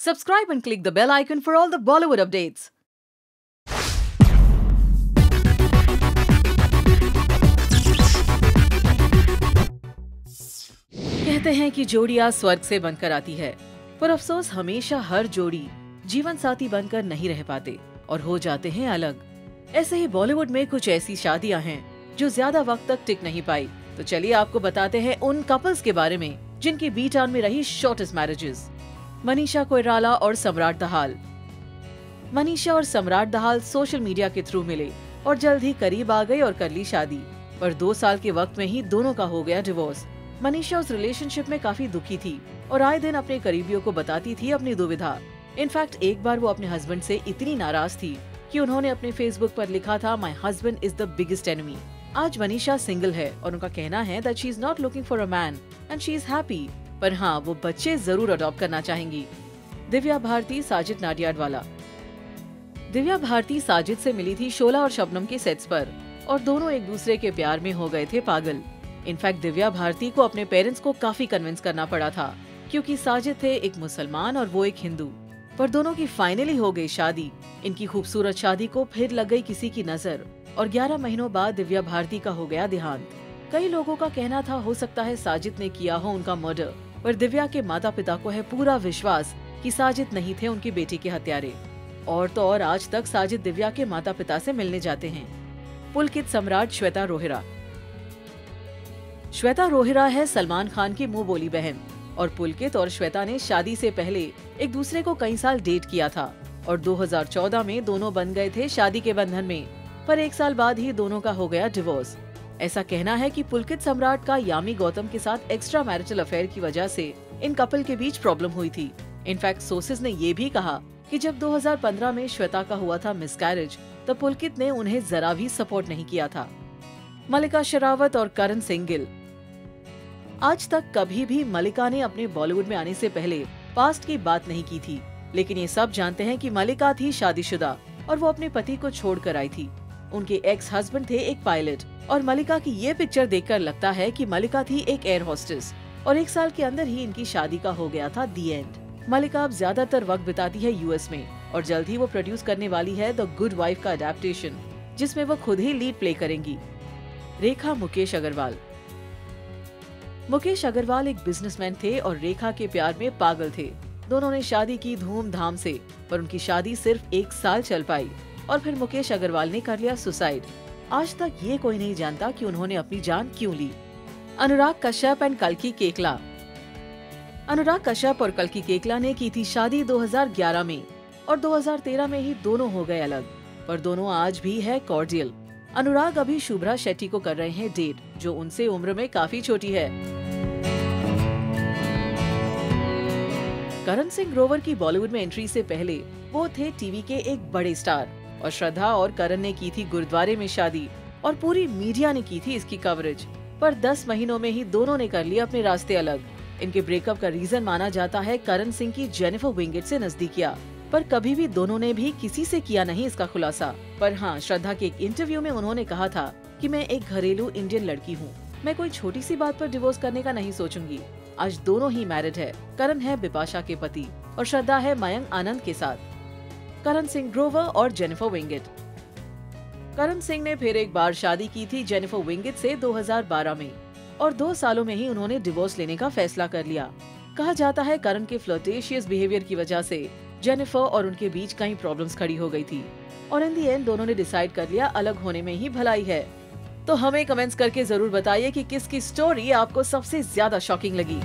Subscribe and click the bell icon for all the Bollywood updates. कहते हैं कि जोड़ियां स्वर्ग से बनकर आती है, पर अफसोस हमेशा हर जोड़ी जीवन साथी बनकर नहीं रह पाते और हो जाते हैं अलग। ऐसे ही बॉलीवुड में कुछ ऐसी शादियां हैं जो ज्यादा वक्त तक टिक नहीं पाई। तो चलिए आपको बताते हैं उन कपल्स के बारे में जिनकी बी टाउन में रही शॉर्टेस्ट मैरिजेस। मनीषा कोइराला और सम्राट दाहाल। मनीषा और सम्राट दाहाल सोशल मीडिया के थ्रू मिले और जल्द ही करीब आ गए और कर ली शादी, पर 2 साल के वक्त में ही दोनों का हो गया डिवोर्स। मनीषा उस रिलेशनशिप में काफी दुखी थी और आए दिन अपने करीबियों को बताती थी अपनी दुविधा। इनफैक्ट एक बार वो अपने हस्बैंड से इतनी नाराज थी कि उन्होंने अपने फेसबुक पर लिखा था, my husband is the biggest enemy. आज मनीषा सिंगल है और उनका कहना है that she is not looking for a man and she is happy, पर हाँ वो बच्चे जरूर अडॉप्ट करना चाहेंगी। दिव्या भारती साजिद नाडियाडवाला। दिव्या भारती साजिद से मिली थी शोला और शबनम के सेट्स पर और दोनों एक दूसरे के प्यार में हो गए थे पागल। इनफैक्ट दिव्या भारती को अपने पेरेंट्स को काफी कन्विंस करना पड़ा था क्योंकि साजिद थे एक मुसलमान और वो एक हिंदू, पर दोनों की फाइनली हो गई शादी। इनकी खूबसूरत शादी को फिर लग गई किसी की नजर और 11 महीनों बाद दिव्या भारती का हो गया देहांत। कई लोगों का कहना था हो सकता है साजिद ने किया हो उनका मर्डर, पर दिव्या के माता पिता को है पूरा विश्वास कि साजिद नहीं थे उनकी बेटी के हत्यारे। और तो और आज तक साजिद दिव्या के माता पिता से मिलने जाते हैं। पुलकित सम्राट श्वेता रोहिरा। श्वेता रोहिरा है सलमान खान की मुंह बोली बहन और पुलकित और श्वेता ने शादी से पहले एक दूसरे को कई साल डेट किया था और 2014 में दोनों बन गए थे शादी के बंधन में, पर 1 साल बाद ही दोनों का हो गया डिवोर्स। ऐसा कहना है कि पुलकित सम्राट का यामी गौतम के साथ एक्स्ट्रा मैरिटल अफेयर की वजह से इन कपल के बीच प्रॉब्लम हुई थी। इनफैक्ट सोर्सेज ने ये भी कहा कि जब 2015 में श्वेता का हुआ था मिसकैरेज, तो पुलकित ने उन्हें जरा भी सपोर्ट नहीं किया था। मल्लिका शेरावत और करण सिंह गिल। आज तक कभी भी मल्लिका ने अपने बॉलीवुड में आने से पहले पास्ट की बात नहीं की थी, लेकिन ये सब जानते हैं कि मल्लिका थी शादीशुदा और वो अपने पति को छोड़कर आई थी। उनके एक्स हस्बैंड थे एक पायलट और मल्लिका की ये पिक्चर देखकर लगता है कि मल्लिका थी एक एयर होस्टेस और 1 साल के अंदर ही इनकी शादी का हो गया था दी एंड। मल्लिका अब ज्यादातर वक्त बिताती है यूएस में और जल्द ही वो प्रोड्यूस करने वाली है द गुड वाइफ का अडेप्टेशन, जिसमें वो खुद ही लीड प्ले करेंगी। रेखा मुकेश अग्रवाल। मुकेश अग्रवाल एक बिजनेसमैन थे और रेखा के प्यार में पागल थे। दोनों ने शादी की धूमधाम से, पर उनकी शादी सिर्फ 1 साल चल पाई और फिर मुकेश अग्रवाल ने कर लिया सुसाइड। आज तक ये कोई नहीं जानता कि उन्होंने अपनी जान क्यों ली। अनुराग कश्यप एंड कल्की केकला। अनुराग कश्यप और कल्की केकला ने की थी शादी 2011 में और 2013 में ही दोनों हो गए अलग, पर दोनों आज भी है कॉर्डियल। अनुराग अभी शुभ्रा शेट्टी को कर रहे हैं डेट, जो उनसे उम्र में काफी छोटी है। करण सिंह ग्रोवर की बॉलीवुड में एंट्री से पहले वो थे टीवी के एक बड़े स्टार और श्रद्धा और करण ने की थी गुरुद्वारे में शादी और पूरी मीडिया ने की थी इसकी कवरेज, पर 10 महीनों में ही दोनों ने कर लिया अपने रास्ते अलग। इनके ब्रेकअप का रीजन माना जाता है करण सिंह की जेनिफर विंगेट से नजदीकियां, पर कभी भी दोनों ने भी किसी से किया नहीं इसका खुलासा। पर हाँ, श्रद्धा के एक इंटरव्यू में उन्होंने कहा था कि मैं एक घरेलू इंडियन लड़की हूँ, मैं कोई छोटी सी बात पर डिवोर्स करने का नहीं सोचूंगी। आज दोनों ही मैरिड है। करण है बिपाशा के पति और श्रद्धा है मयंक आनंद के साथ। करण सिंह ग्रोवर और जेनिफर विंगेट। करण सिंह ने फिर एक बार शादी की थी जेनिफर विंगेट से 2012 में और 2 सालों में ही उन्होंने डिवोर्स लेने का फैसला कर लिया। कहा जाता है करण के फ्लर्टेशियस बिहेवियर की वजह से जेनिफर और उनके बीच कई प्रॉब्लम्स खड़ी हो गई थी और इन दी एंड दोनों ने डिसाइड कर लिया अलग होने में ही भलाई है। तो हमें कमेंट्स करके जरूर बताइए कि किसकी स्टोरी आपको सबसे ज्यादा शॉकिंग लगी।